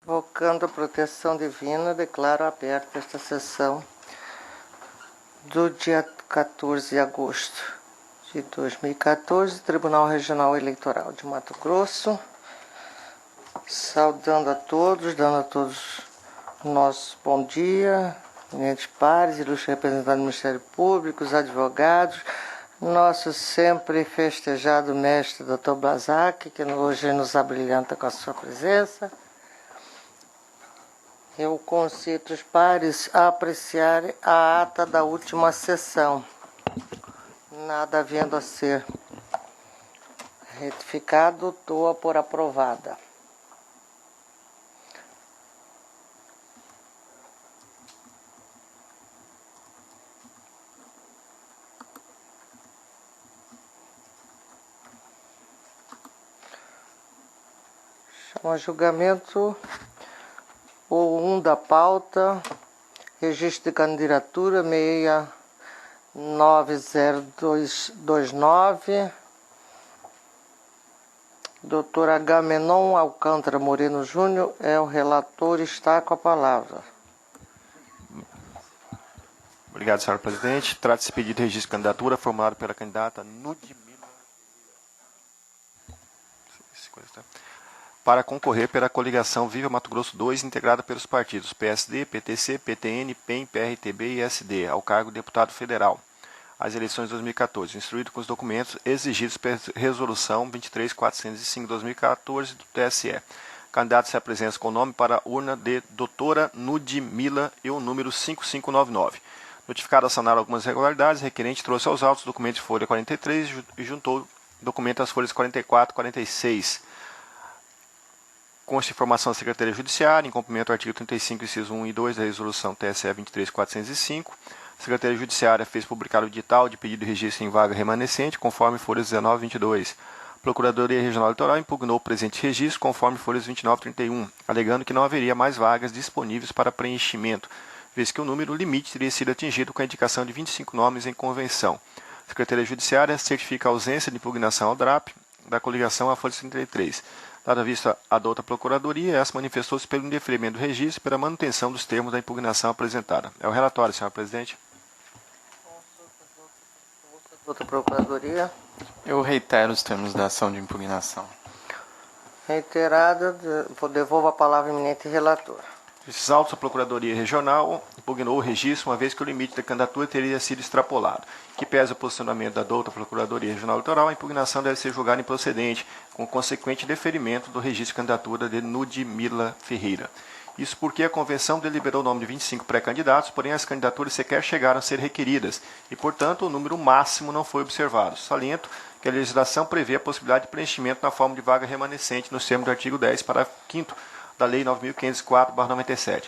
Invocando a proteção divina, declaro aberta esta sessão do dia 14 de agosto de 2014, Tribunal Regional Eleitoral de Mato Grosso, saudando a todos, dando a todos o nosso bom dia, eminentes pares, ilustres representantes do Ministério Público, os advogados, nosso sempre festejado mestre Dr. Blazak, que hoje nos abrilhanta com a sua presença. Eu concito os pares a apreciar a ata da última sessão, nada havendo a ser retificado, dou-a por aprovada. Chamo a julgamento o 1 da pauta, registro de candidatura 690229, Dr. Agamenon Alcântara Moreno Júnior é o relator, está com a palavra. Obrigado, senhora presidente. Trata-se de pedido de registro de candidatura formulado pela candidata Ludmila para concorrer pela coligação Viva Mato Grosso 2, integrada pelos partidos PSD, PTC, PTN, PEN, PRTB e SD, ao cargo de deputado federal, às eleições de 2014, instruído com os documentos exigidos pela Resolução 23.405/2014 do TSE. Candidato se apresenta com o nome para a urna de doutora Ludmila e o número 5599. Notificado a sanar algumas irregularidades, o requerente trouxe aos autos documentos de folha 43 e juntou documento às folhas 44 e 46. Consta informação da Secretaria Judiciária, em cumprimento ao artigo 35, inciso 1 e 2 da Resolução TSE 23.405. A Secretaria Judiciária fez publicar o edital de pedido de registro em vaga remanescente, conforme folhas 19 e 22. A Procuradoria Regional Eleitoral impugnou o presente registro, conforme folhas 29 e 31, alegando que não haveria mais vagas disponíveis para preenchimento, visto que o número limite teria sido atingido com a indicação de 25 nomes em convenção. A Secretaria Judiciária certifica a ausência de impugnação ao DRAP da coligação à folha 33. Dada a vista a da outra Procuradoria, essa manifestou-se pelo indeferimento do registro e pela manutenção dos termos da impugnação apresentada. É o relatório, senhora presidente. Outra Procuradoria. Eu reitero os termos da ação de impugnação. Reiterada, devolvo a palavra ao eminente relator. Esses autos, a Procuradoria Regional impugnou o registro, uma vez que o limite da candidatura teria sido extrapolado. Que pese o posicionamento da douta Procuradoria Regional Eleitoral, a impugnação deve ser julgada improcedente, com consequente deferimento do registro de candidatura de Ludmila Ferreira. Isso porque a Convenção deliberou o nome de 25 pré-candidatos, porém as candidaturas sequer chegaram a ser requeridas e, portanto, o número máximo não foi observado. Saliento que a legislação prevê a possibilidade de preenchimento na forma de vaga remanescente nos termos do artigo 10, parágrafo 5º da Lei 9.504/97.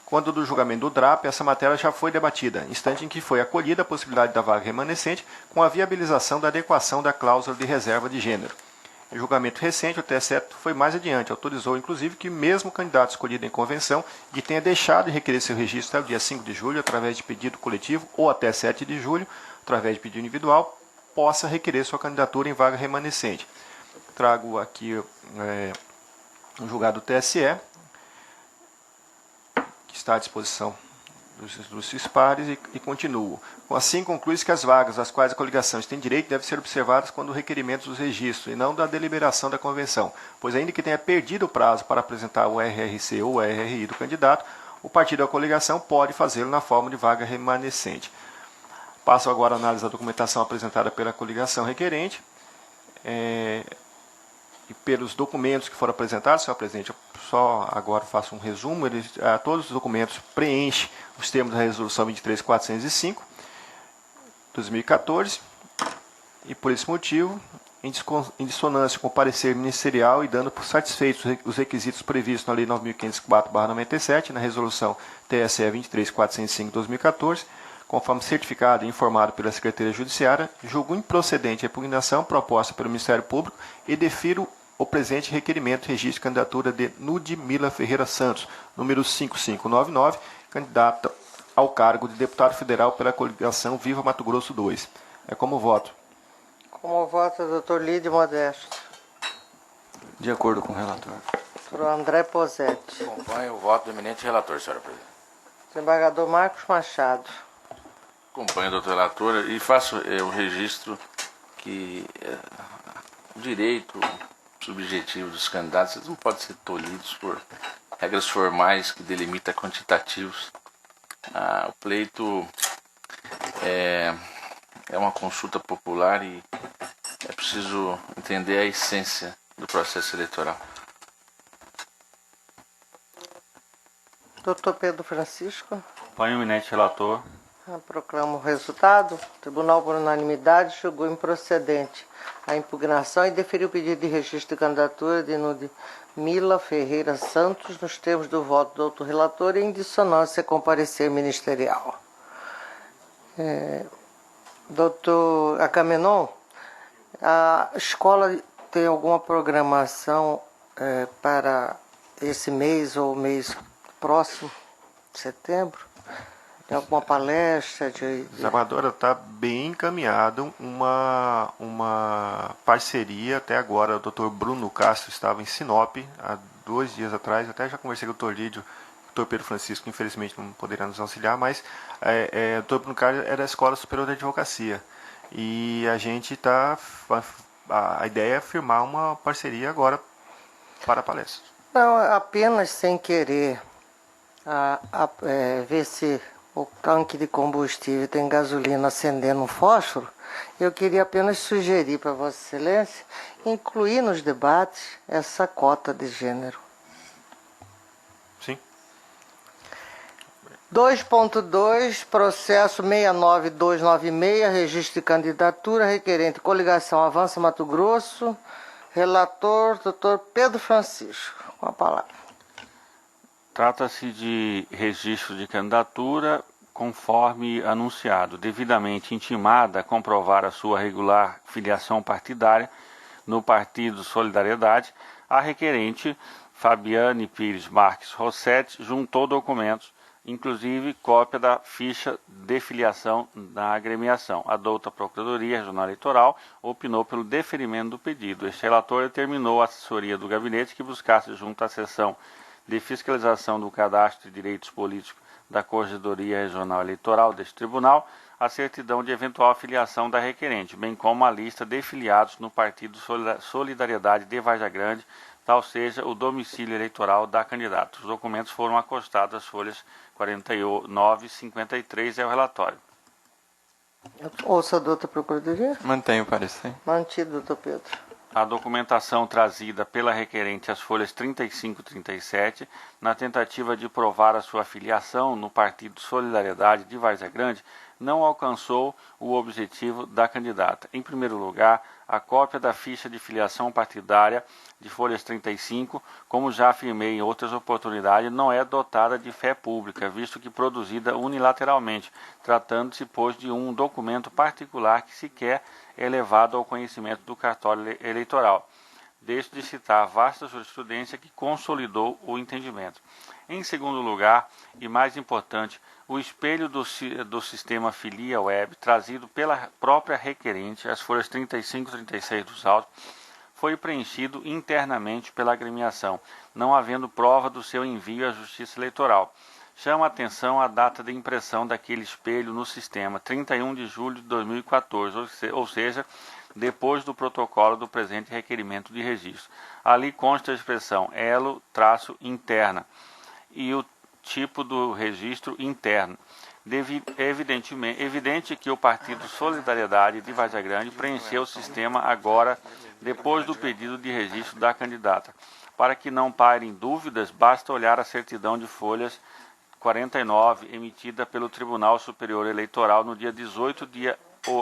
Quando do julgamento do DRAP, essa matéria já foi debatida, instante em que foi acolhida a possibilidade da vaga remanescente com a viabilização da adequação da cláusula de reserva de gênero. Em julgamento recente, o TSE foi mais adiante, autorizou inclusive que mesmo o candidato escolhido em convenção que tenha deixado de requerer seu registro até o dia 5 de julho, através de pedido coletivo, ou até 7 de julho, através de pedido individual, possa requerer sua candidatura em vaga remanescente. Trago aqui um julgado do TSE, que está à disposição dos pares, e continuo. Assim, conclui-se que as vagas às quais a coligação tem direito devem ser observadas quando o requerimento dos registros, e não da deliberação da convenção, pois ainda que tenha perdido o prazo para apresentar o RRC ou o RRI do candidato, o partido da coligação pode fazê-lo na forma de vaga remanescente. Passo agora a análise da documentação apresentada pela coligação requerente. E pelos documentos que foram apresentados, senhor presidente, eu só agora faço um resumo. Todos os documentos preenchem os termos da Resolução 23.405, 2014, e por esse motivo, em dissonância com o parecer ministerial e dando por satisfeitos os requisitos previstos na Lei 9.504/97, na Resolução TSE 23.405, 2014, conforme certificado e informado pela Secretaria Judiciária, julgo improcedente a impugnação proposta pelo Ministério Público e defiro o presente requerimento de registro de candidatura de Ludmila Ferreira Santos, número 5599, candidata ao cargo de deputado federal pela coligação Viva Mato Grosso 2. É como voto. Como voto, doutor Lídio Modesto. De acordo com o relator. Doutor André Posetti. Acompanho o voto do eminente relator, senhora presidente. Desembargador Marcos Machado. Acompanho, doutor relator, e faço o registro que o direito subjetivo dos candidatos eles não podem ser tolhidos por regras formais que delimitam quantitativos. O pleito é uma consulta popular e é preciso entender a essência do processo eleitoral. Doutor Pedro Francisco. Acompanho o eminente relator. Proclamo o resultado. O tribunal, por unanimidade, julgou improcedente a impugnação e deferiu o pedido de registro de candidatura de Nudmila Ferreira Santos nos termos do voto do doutor relator e em dissonância com o parecer ministerial. Doutor Agamenon, a escola tem alguma programação para esse mês ou mês próximo, setembro? Tem alguma palestra Desembargadora, está bem encaminhado uma parceria. Até agora o doutor Bruno Castro estava em Sinop há 2 dias atrás. Até já conversei com o doutor Lídio, o doutor Pedro Francisco, infelizmente não poderá nos auxiliar, mas o doutor Bruno Castro era da Escola Superior de Advocacia. E a gente está... A ideia é firmar uma parceria agora para a palestra. Não, apenas sem querer ver se o tanque de combustível tem gasolina acendendo um fósforo, eu queria apenas sugerir para Vossa Excelência incluir nos debates essa cota de gênero. Sim. 2.2, processo 69296, registro de candidatura, requerente coligação Avança Mato Grosso, relator, doutor Pedro Francisco, com a palavra. Trata-se de registro de candidatura conforme anunciado, devidamente intimada a comprovar a sua regular filiação partidária no Partido Solidariedade, a requerente Fabiane Pires Marques Rossetti juntou documentos, inclusive cópia da ficha de filiação da agremiação. A douta Procuradoria Regional Eleitoral opinou pelo deferimento do pedido. Este relator determinou a assessoria do gabinete que buscasse junto à seção de fiscalização do cadastro de direitos políticos da Corregedoria Regional Eleitoral deste tribunal, a certidão de eventual filiação da requerente, bem como a lista de filiados no Partido Solidariedade de Vargem Grande, tal seja o domicílio eleitoral da candidata. Os documentos foram acostados às folhas 49 e 53 ao relatório. Ouça a douta Procuradoria. Mantenho o parecer. Mantido, doutor Pedro. A documentação trazida pela requerente às folhas 35 e 37, na tentativa de provar a sua filiação no Partido Solidariedade de Várzea Grande, não alcançou o objetivo da candidata. Em primeiro lugar, a cópia da ficha de filiação partidária de folhas 35, como já afirmei em outras oportunidades, não é dotada de fé pública, visto que produzida unilateralmente, tratando-se, pois, de um documento particular que sequer é levado ao conhecimento do cartório eleitoral. Deixo de citar a vasta jurisprudência que consolidou o entendimento. Em segundo lugar, e mais importante, o espelho do sistema Filia Web, trazido pela própria requerente, as folhas 35 e 36 dos autos, foi preenchido internamente pela agremiação, não havendo prova do seu envio à Justiça Eleitoral. Chama a atenção a data de impressão daquele espelho no sistema, 31 de julho de 2014, ou seja, depois do protocolo do presente requerimento de registro. Ali consta a expressão elo-interna e o tipo do registro interno. Evidente que o Partido Solidariedade de Várzea Grande preencheu o sistema agora, depois do pedido de registro da candidata. Para que não pairem dúvidas, basta olhar a certidão de folhas 49, emitida pelo Tribunal Superior Eleitoral no dia 18 de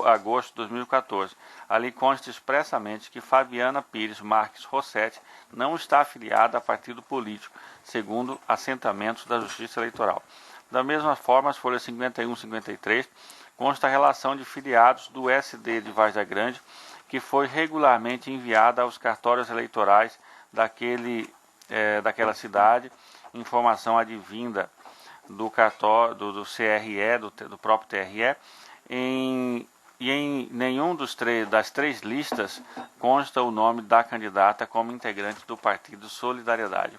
agosto de 2014. Ali consta expressamente que Fabiana Pires Marques Rossetti não está afiliada a partido político, segundo assentamentos da Justiça Eleitoral. Da mesma forma, as folhas 51 e 53 consta a relação de filiados do SD de Várzea Grande, que foi regularmente enviada aos cartórios eleitorais daquela cidade, informação advinda do cartório, do CRE, do próprio TRE, em em nenhum das três listas consta o nome da candidata como integrante do Partido Solidariedade.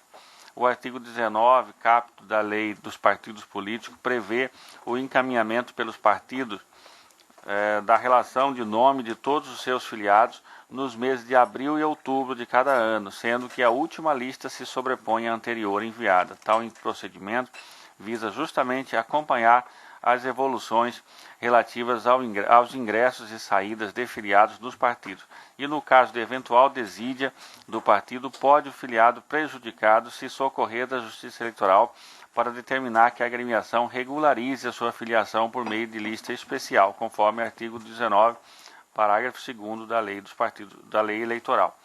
O artigo 19, caput da Lei dos Partidos Políticos, prevê o encaminhamento pelos partidos da relação de nome de todos os seus filiados nos meses de abril e outubro de cada ano, sendo que a última lista se sobrepõe à anterior enviada. Tal procedimento visa justamente acompanhar as evoluções relativas aos ingressos e saídas de filiados dos partidos. E no caso de eventual desídia do partido, pode o filiado prejudicado se socorrer da Justiça Eleitoral para determinar que a agremiação regularize a sua filiação por meio de lista especial, conforme o artigo 19, parágrafo 2º da Lei dos Partidos, da Lei Eleitoral.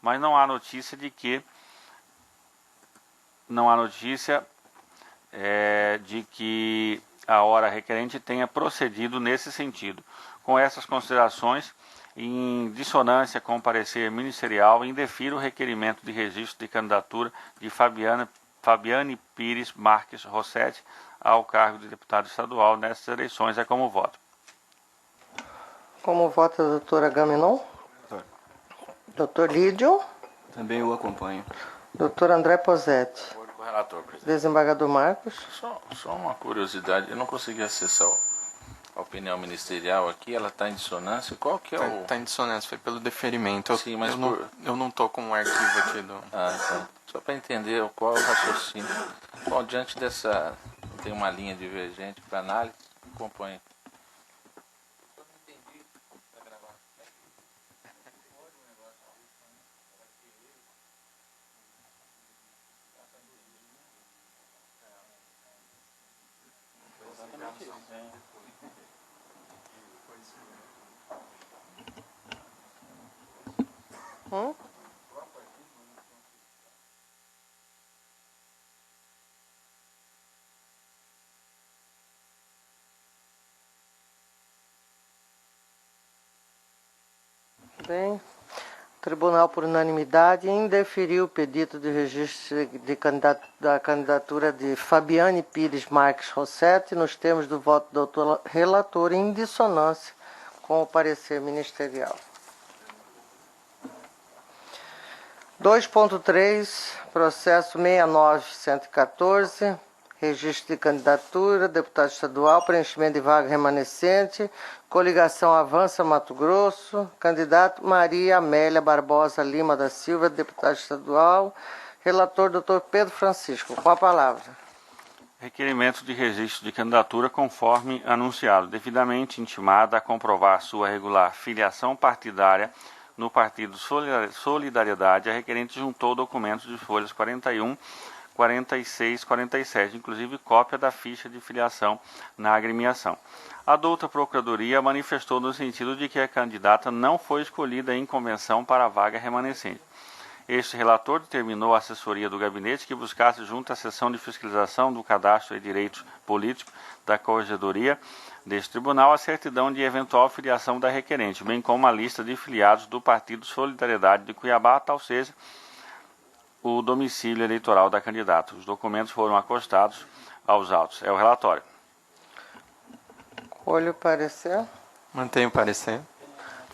Mas não há notícia de que a hora requerente tenha procedido nesse sentido. Com essas considerações, em dissonância com o parecer ministerial, indefiro o requerimento de registro de candidatura de Fabiane Pires Marques Rossetti ao cargo de deputado estadual nessas eleições. É como voto. Como vota a doutora Gaminon? Doutor Lídio? Também o acompanho. Doutor André Posetti? Com o relator, presidente. Desembargador Marcos? Só uma curiosidade, eu não consegui acessar a opinião ministerial aqui, ela está em dissonância. Qual que é o... Está em dissonância, foi pelo deferimento. Sim, mas eu não estou com um arquivo aqui do... Tá. Só para entender qual é o raciocínio. Bom, diante dessa... Tem uma linha divergente para análise, acompanhe. Bem, o Tribunal, por unanimidade, indeferiu o pedido de registro da candidatura de Fabiane Pires Marques Rossetti nos termos do voto do doutor relator, em dissonância com o parecer ministerial. 2.3, processo 69.114, registro de candidatura, deputado estadual, preenchimento de vaga remanescente, coligação Avança Mato Grosso, candidato Maria Amélia Barbosa Lima da Silva, deputado estadual, relator doutor Pedro Francisco. Com a palavra. Requerimento de registro de candidatura conforme anunciado, devidamente intimada a comprovar sua regular filiação partidária no Partido Solidariedade, a requerente juntou documentos de folhas 41, 46, 47, inclusive cópia da ficha de filiação na agremiação. A douta Procuradoria manifestou no sentido de que a candidata não foi escolhida em convenção para a vaga remanescente. Este relator determinou à assessoria do gabinete que buscasse junto à seção de fiscalização do Cadastro e Direitos Políticos da Corregedoria deste tribunal a certidão de eventual filiação da requerente, bem como a lista de filiados do Partido Solidariedade de Cuiabá, tal seja o domicílio eleitoral da candidata. Os documentos foram acostados aos autos. É o relatório. Colho o parecer. Mantenho o parecer.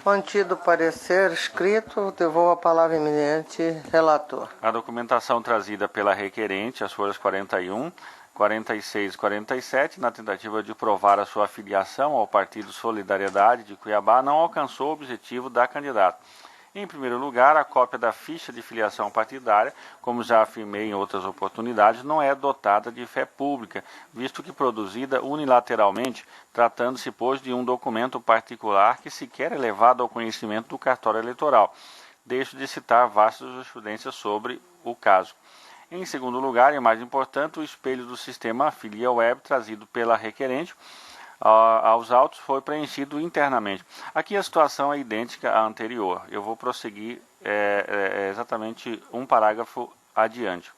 Mantido o parecer escrito, devolvo a palavra eminente relator. A documentação trazida pela requerente, as folhas 41, 46 e 47, na tentativa de provar a sua filiação ao Partido Solidariedade de Cuiabá, não alcançou o objetivo da candidata. Em primeiro lugar, a cópia da ficha de filiação partidária, como já afirmei em outras oportunidades, não é dotada de fé pública, visto que produzida unilateralmente, tratando-se, pois, de um documento particular que sequer é levado ao conhecimento do cartório eleitoral. Deixo de citar vastas jurisprudências sobre o caso. Em segundo lugar, e mais importante, o espelho do sistema Filia Web, trazido pela requerente aos autos, foi preenchido internamente. Aqui a situação é idêntica à anterior. Eu vou prosseguir exatamente um parágrafo adiante.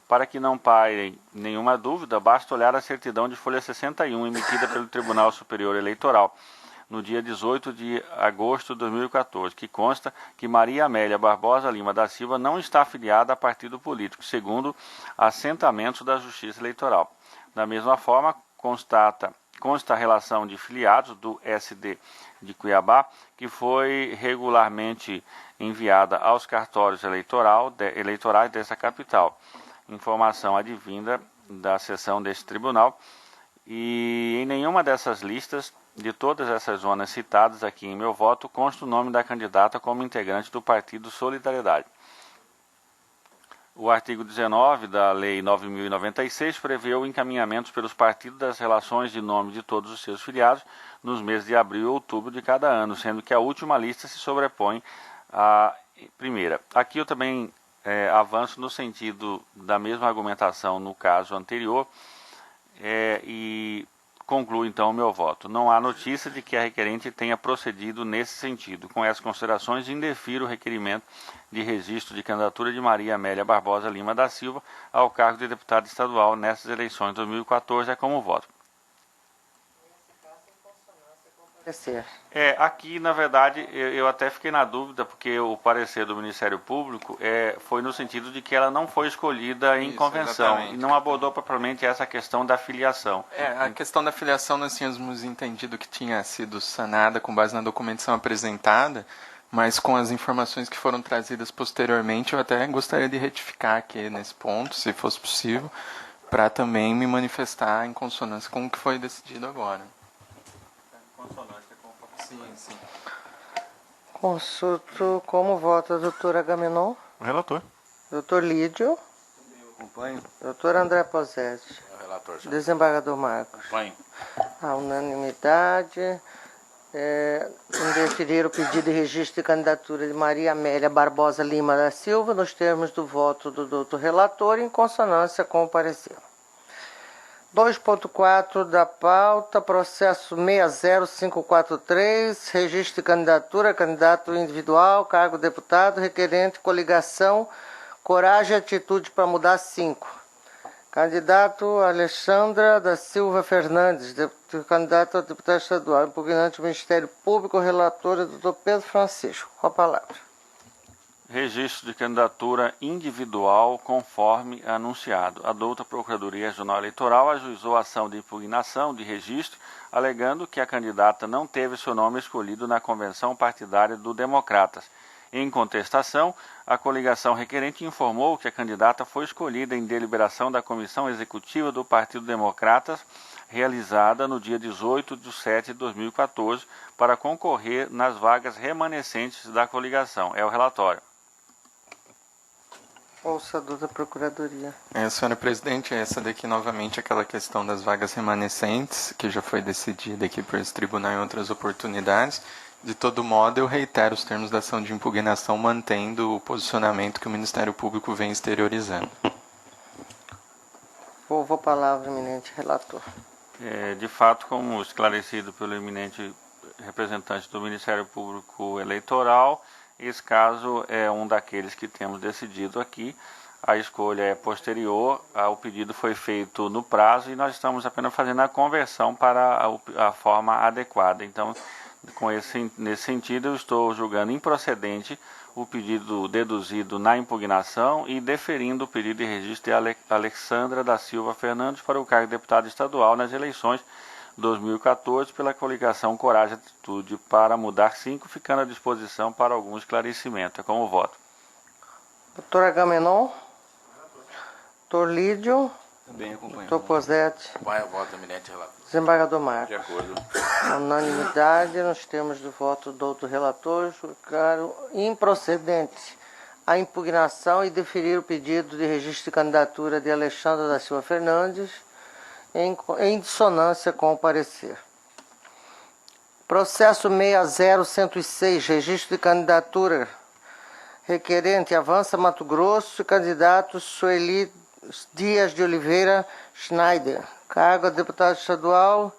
Para que não paire nenhuma dúvida, basta olhar a certidão de folha 61 emitida pelo Tribunal Superior Eleitoral no dia 18 de agosto de 2014, que consta que Maria Amélia Barbosa Lima da Silva não está afiliada a partido político, segundo assentamentos da Justiça Eleitoral. Da mesma forma, constata consta a relação de filiados do SD de Cuiabá, que foi regularmente enviada aos cartórios eleitorais dessa capital. Informação advinda da sessão deste tribunal, e em nenhuma dessas listas de todas essas zonas citadas aqui em meu voto consta o nome da candidata como integrante do Partido Solidariedade. O artigo 19 da Lei 9.096 prevê o encaminhamento pelos partidos das relações de nome de todos os seus filiados nos meses de abril e outubro de cada ano, sendo que a última lista se sobrepõe à primeira. Aqui eu também avanço no sentido da mesma argumentação no caso anterior e concluo então o meu voto. Não há notícia de que a requerente tenha procedido nesse sentido. Com essas considerações, indefiro o requerimento de registro de candidatura de Maria Amélia Barbosa Lima da Silva ao cargo de deputada estadual nessas eleições de 2014. É como voto. Aqui, na verdade, eu até fiquei na dúvida, porque o parecer do Ministério Público foi no sentido de que ela não foi escolhida em convenção, exatamente, e não abordou propriamente essa questão da filiação. A questão da filiação nós tínhamos entendido que tinha sido sanada com base na documentação apresentada, mas com as informações que foram trazidas posteriormente, eu até gostaria de retificar aqui nesse ponto, se fosse possível, para também me manifestar em consonância com o que foi decidido agora. Sim. Consulto como vota a doutora Agamenon. O relator. Doutor Lídio. Acompanho. Doutor André Posetti. O relator. Desembargador Marcos. Acompanho. A unanimidade. Indeferir o pedido de registro de candidatura de Maria Amélia Barbosa Lima da Silva nos termos do voto do doutor relator, em consonância com o parecer. 2.4 da pauta, processo 60543, registro de candidatura, candidato individual, cargo deputado, requerente, coligação, coragem e atitude para mudar 5. Candidato Alexandra da Silva Fernandes, candidato a deputado estadual, impugnante do Ministério Público, relatora doutor Pedro Francisco. Com a palavra. Registro de candidatura individual conforme anunciado. A douta Procuradoria Regional Eleitoral ajuizou a ação de impugnação de registro, alegando que a candidata não teve seu nome escolhido na convenção partidária do Democratas. Em contestação, a coligação requerente informou que a candidata foi escolhida em deliberação da Comissão Executiva do Partido Democratas, realizada no dia 18 de setembro de 2014, para concorrer nas vagas remanescentes da coligação. É o relatório. Ouça da Procuradoria. Senhora Presidente, essa daqui novamente aquela questão das vagas remanescentes, que já foi decidida aqui por esse tribunal em outras oportunidades. De todo modo, eu reitero os termos da ação de impugnação, mantendo o posicionamento que o Ministério Público vem exteriorizando. Vou a palavra, eminente relator. De fato, como esclarecido pelo eminente representante do Ministério Público Eleitoral, esse caso é um daqueles que temos decidido aqui. A escolha é posterior, o pedido foi feito no prazo e nós estamos apenas fazendo a conversão para a forma adequada. Então, nesse sentido, eu estou julgando improcedente o pedido deduzido na impugnação e deferindo o pedido de registro de Alexandra da Silva Fernandes para o cargo de deputado estadual nas eleições 2014 pela coligação Coragem e Atitude para mudar 5, ficando à disposição para algum esclarecimento. É como voto. Doutor Agamenon. Doutor Lídio. Também acompanho. Doutor Posetti. Acompanho o voto do eminente relator. Desembargador Marcos. De acordo. Unanimidade, nos termos do voto do outro relator, julgaram improcedente a impugnação e deferir o pedido de registro de candidatura de Alexandra da Silva Fernandes em dissonância com o parecer. Processo 60106, registro de candidatura, requerente Avança Mato Grosso, candidato Sueli Dias de Oliveira Schneider, cargo de deputado estadual,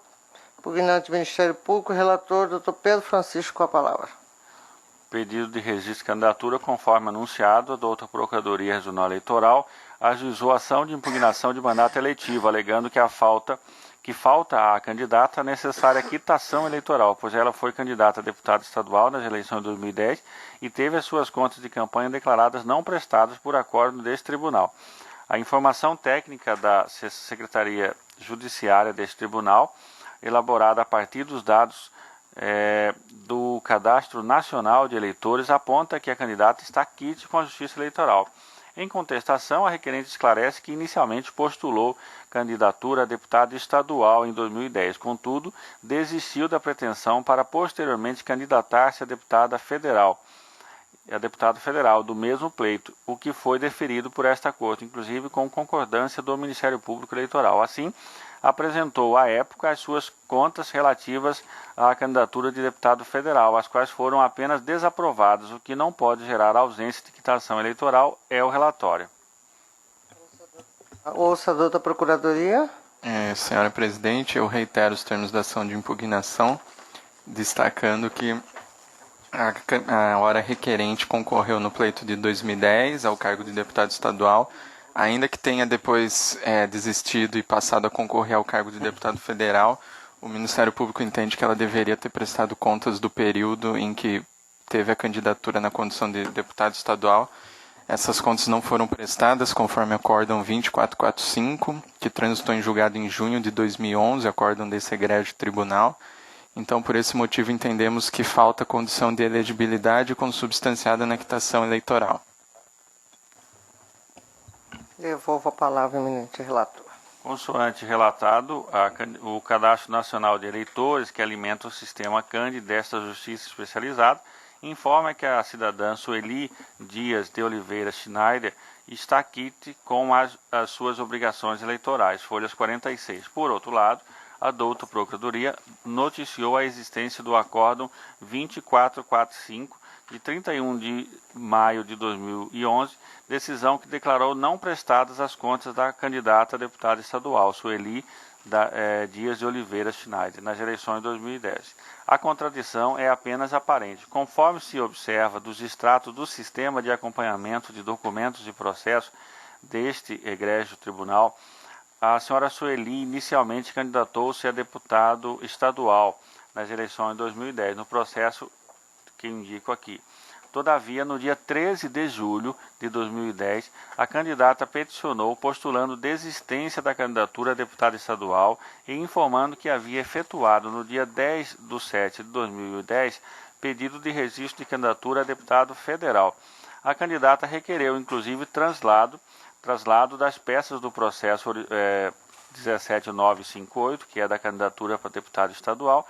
impugnante do Ministério Público, relator Dr. Pedro Francisco, com a palavra. Pedido de registro de candidatura conforme anunciado, a douta Procuradoria Regional Eleitoral ajuizou a ação de impugnação de mandato eletivo, alegando que falta à candidata a necessária quitação eleitoral, pois ela foi candidata a deputada estadual nas eleições de 2010 e teve as suas contas de campanha declaradas não prestadas por acordo deste tribunal. A informação técnica da Secretaria Judiciária deste tribunal elaborada a partir dos dados do Cadastro Nacional de Eleitores, aponta que a candidata está quite com a Justiça Eleitoral. Em contestação, a requerente esclarece que inicialmente postulou candidatura a deputado estadual em 2010, contudo, desistiu da pretensão para posteriormente candidatar-se a deputado federal do mesmo pleito, o que foi deferido por esta Corte, inclusive com concordância do Ministério Público Eleitoral. Assim, apresentou à época as suas contas relativas à candidatura de deputado federal, as quais foram apenas desaprovadas, o que não pode gerar ausência de quitação eleitoral, é o relatório. Ouça a doutora Procuradoria. Senhora Presidente, eu reitero os termos da ação de impugnação, destacando que a hora requerente concorreu no pleito de 2010 ao cargo de deputado estadual, ainda que tenha depois desistido e passado a concorrer ao cargo de deputado federal. O Ministério Público entende que ela deveria ter prestado contas do período em que teve a candidatura na condição de deputado estadual. Essas contas não foram prestadas conforme o Acórdão 2445, que transitou em julgado em junho de 2011, acórdão desse egrégio tribunal. Então, por esse motivo, entendemos que falta condição de elegibilidade consubstanciada na quitação eleitoral. Devolvo a palavra, eminente relator. Consoante relatado, o Cadastro Nacional de Eleitores, que alimenta o sistema CANDE desta Justiça Especializada, informa que a cidadã Sueli Dias de Oliveira Schneider está quite com as suas obrigações eleitorais, folhas 46. Por outro lado, a douta Procuradoria noticiou a existência do Acórdão 2445, de 31 de maio de 2011, decisão que declarou não prestadas as contas da candidata a deputada estadual, Sueli Dias de Oliveira Schneider, nas eleições de 2010. A contradição é apenas aparente. Conforme se observa dos extratos do Sistema de Acompanhamento de Documentos e Processos deste egrégio tribunal, a senhora Sueli inicialmente candidatou-se a deputado estadual nas eleições de 2010, no processo que indico aqui. Todavia, no dia 13 de julho de 2010, a candidata peticionou postulando desistência da candidatura a deputada estadual e informando que havia efetuado no dia 10/7 de 2010 pedido de registro de candidatura a deputado federal. A candidata requereu, inclusive, traslado das peças do processo 17958, que é da candidatura para deputado estadual,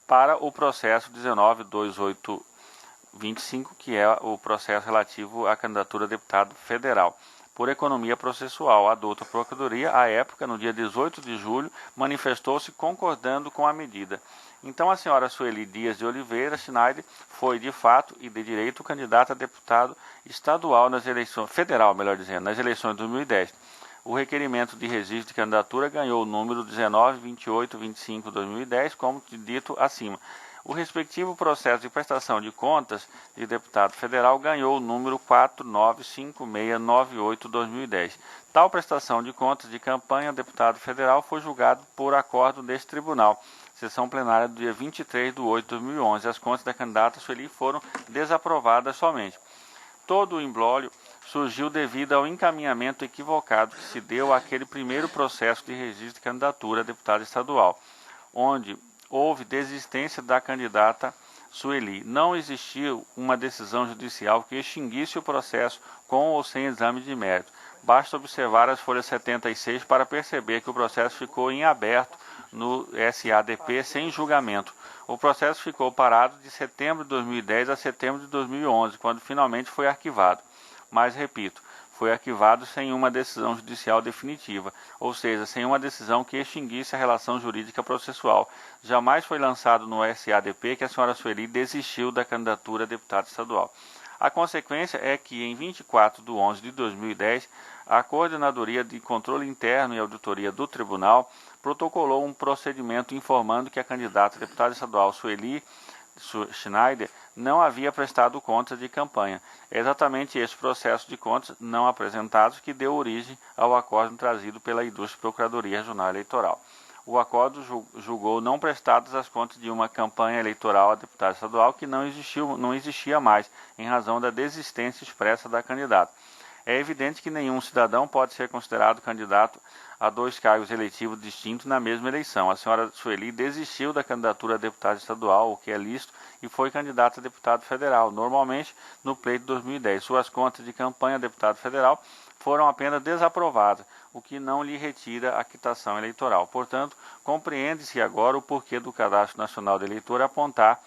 para o processo 19.2825, que é o processo relativo à candidatura a deputado federal. Por economia processual, a douta Procuradoria, à época, no dia 18 de julho, manifestou-se concordando com a medida. Então, a senhora Sueli Dias de Oliveira Schneider foi, de fato e de direito, candidata a deputado estadual nas eleições, federal, melhor dizendo, nas eleições de 2010. O requerimento de registro de candidatura ganhou o número 19.2825/2010, como dito acima. O respectivo processo de prestação de contas de deputado federal ganhou o número 495698/2010. Tal prestação de contas de campanha a deputado federal foi julgado por acordo deste tribunal, sessão plenária do dia 23/8/2011. As contas da candidata Sueli foram desaprovadas somente. Todo o imbróglio surgiu devido ao encaminhamento equivocado que se deu àquele primeiro processo de registro de candidatura a deputado estadual, onde houve desistência da candidata Sueli. Não existiu uma decisão judicial que extinguisse o processo com ou sem exame de mérito. Basta observar as folhas 76 para perceber que o processo ficou em aberto no SADP sem julgamento. O processo ficou parado de setembro de 2010 a setembro de 2011, quando finalmente foi arquivado. Mas, repito, foi arquivado sem uma decisão judicial definitiva, ou seja, sem uma decisão que extinguisse a relação jurídica processual. Jamais foi lançado no SADP que a senhora Sueli desistiu da candidatura a deputada estadual. A consequência é que, em 24/11/2010, a Coordenadoria de Controle Interno e Auditoria do Tribunal protocolou um procedimento informando que a candidata a deputada estadual Sueli Schneider não havia prestado contas de campanha. É exatamente esse processo de contas não apresentados que deu origem ao acórdão trazido pela Ilustre Procuradoria Regional Eleitoral. O acórdão julgou não prestadas as contas de uma campanha eleitoral a deputado estadual que não existia mais, em razão da desistência expressa da candidata. É evidente que nenhum cidadão pode ser considerado candidato a 2 cargos eletivos distintos na mesma eleição. A senhora Sueli desistiu da candidatura a deputada estadual, o que é lícito, e foi candidata a deputado federal, normalmente no pleito de 2010. Suas contas de campanha a deputado federal foram apenas desaprovadas, o que não lhe retira a quitação eleitoral. Portanto, compreende-se agora o porquê do Cadastro Nacional de Eleitor apontar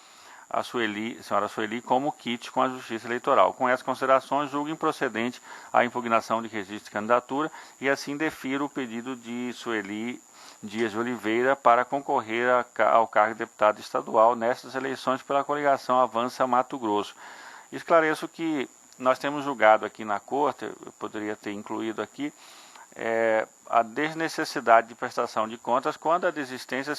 a senhora Sueli como quite com a Justiça Eleitoral. Com essas considerações, julgo improcedente a impugnação de registro de candidatura e assim defiro o pedido de Sueli Dias de Oliveira para concorrer ao cargo de deputado estadual nessas eleições pela coligação Avança Mato Grosso. Esclareço que nós temos julgado aqui na Corte, eu poderia ter incluído aqui, a desnecessidade de prestação de contas quando a desistência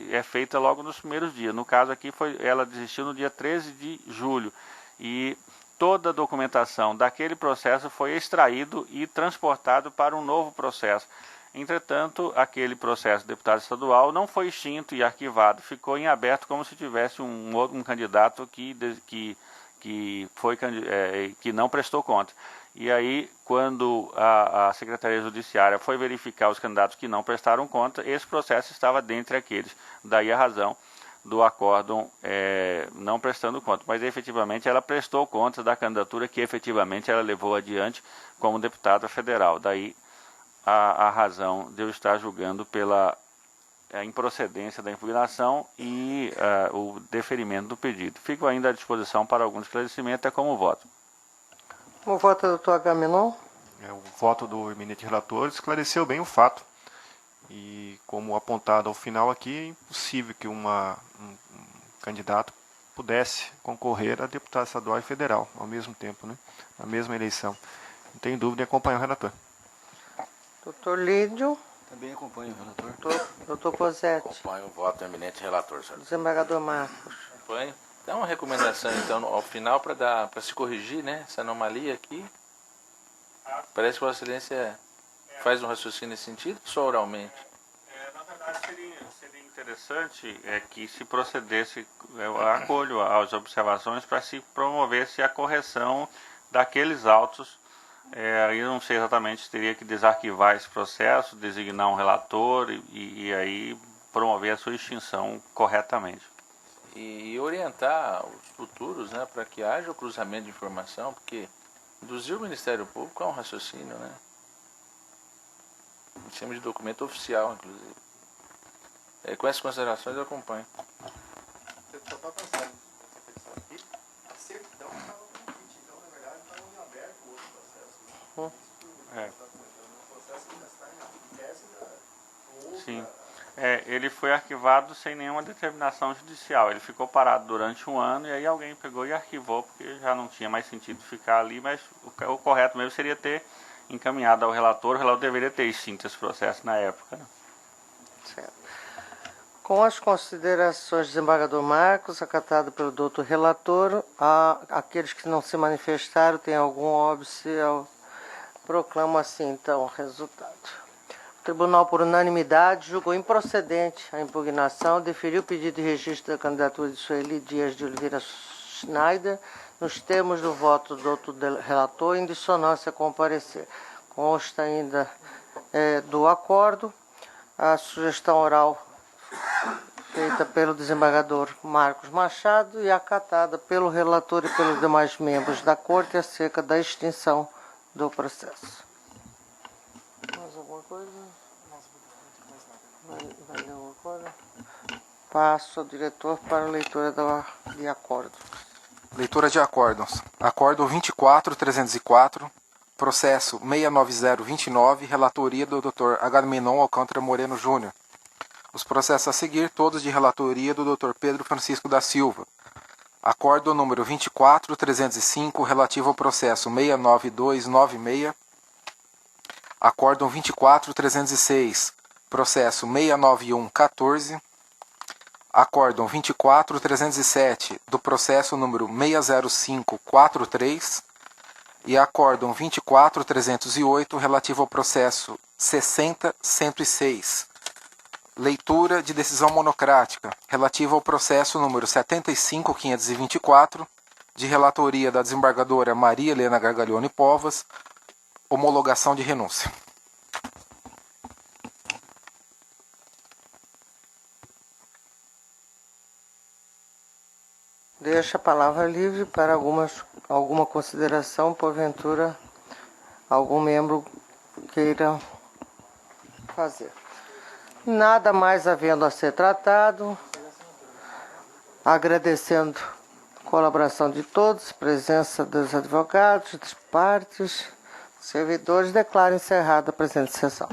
é feita logo nos primeiros dias. No caso aqui, ela desistiu no dia 13 de julho e toda a documentação daquele processo foi extraído e transportado para um novo processo. Entretanto, aquele processo de deputado estadual não foi extinto e arquivado, ficou em aberto como se tivesse um candidato que não prestou conta. E aí, quando a Secretaria Judiciária foi verificar os candidatos que não prestaram conta, esse processo estava dentre aqueles. Daí a razão do acórdão não prestando conta. Mas efetivamente ela prestou conta da candidatura que efetivamente ela levou adiante como deputada federal. Daí a razão de eu estar julgando pela improcedência da impugnação e o deferimento do pedido. Fico ainda à disposição para algum esclarecimento, é como voto. Como vota o doutor Agamenon? O voto do eminente relator esclareceu bem o fato. E como apontado ao final aqui, é impossível que um candidato pudesse concorrer a deputado estadual e federal ao mesmo tempo, né? Na mesma eleição. Não tenho dúvida em acompanhar o relator. Doutor Lídio? Também acompanho o relator. Doutor Posetti? Acompanho o voto do eminente relator, senhor. Desembargador Marcos? Acompanho. Dá uma recomendação, então, ao final, para se corrigir, né, essa anomalia aqui. Parece que Vossa Excelência faz um raciocínio nesse sentido, só oralmente. Na verdade, seria interessante que se procedesse, eu acolho as observações para se promovesse a correção daqueles autos. Eu não sei exatamente se teria que desarquivar esse processo, designar um relator e aí promover a sua extinção corretamente. E orientar os futuros, né, para que haja o cruzamento de informação, porque induzir o Ministério Público é um raciocínio, né? Em cima de documento oficial, inclusive. Com essas considerações eu acompanho. Você só está pensando nessa questão aqui, a certidão estava com kit, então na verdade estava em aberto o outro processo. O processo ainda está em tese da outra. Sim. Ele foi arquivado sem nenhuma determinação judicial. Ele ficou parado durante um ano e aí alguém pegou e arquivou, porque já não tinha mais sentido ficar ali, mas o correto mesmo seria ter encaminhado ao relator. O relator deveria ter extinto esse processo na época, né? Certo. Com as considerações do desembargador Marcos, acatado pelo doutor relator, aqueles que não se manifestaram, tem algum óbice, proclamo assim, então, o resultado. O Tribunal, por unanimidade, julgou improcedente a impugnação, deferiu o pedido de registro da candidatura de Sueli Dias de Oliveira Schneider, nos termos do voto do doutor relator, em dissonância com o parecer. Consta ainda do acordo a sugestão oral feita pelo desembargador Marcos Machado e acatada pelo relator e pelos demais membros da Corte acerca da extinção do processo. Mais alguma coisa? Vai ler alguma coisa? Passo ao diretor para a leitura de acordo. Leitura de acórdons. Acórdão 24.304, processo 69029, relatoria do Dr. Agamenon Alcântara Moreno Júnior. Os processos a seguir, todos de relatoria do Dr. Pedro Francisco da Silva. Acórdão número 24.305, relativo ao processo 69296. Acórdão 24.306, processo 69114. Acórdão 24.307, do processo número 60543. E acórdão 24.308, relativo ao processo 60106. Leitura de decisão monocrática, relativa ao processo número 75524, de relatoria da desembargadora Maria Helena Gargalhone Povas, Homologação de renúncia. Deixa a palavra livre para alguma consideração, porventura algum membro queira fazer. Nada mais havendo a ser tratado, agradecendo a colaboração de todos, presença dos advogados, das partes, servidores, declaro encerrada a presente sessão.